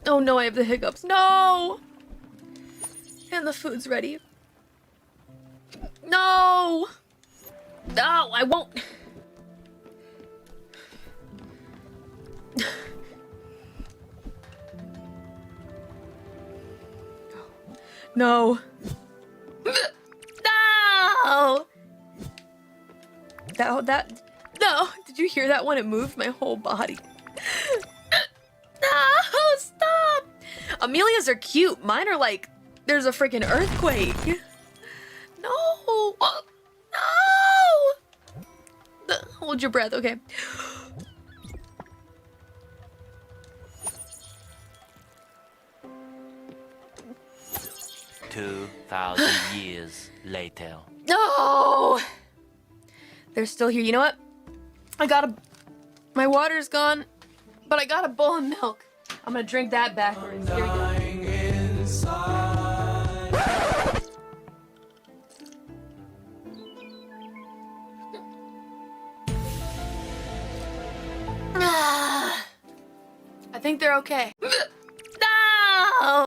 Oh no, I have the hiccups. No! And the food's ready. No! No, I won't. No. No! No! Did you hear that one? It moved my whole body. No! Stop! Amelia's are cute. Mine are like, there's a freaking earthquake. No! No! Hold your breath, okay. 2,000 years later. No! They're still here. You know what? My water's gone, but I got a bowl of milk. I'm gonna drink that backwards. Here we go. I think they're okay.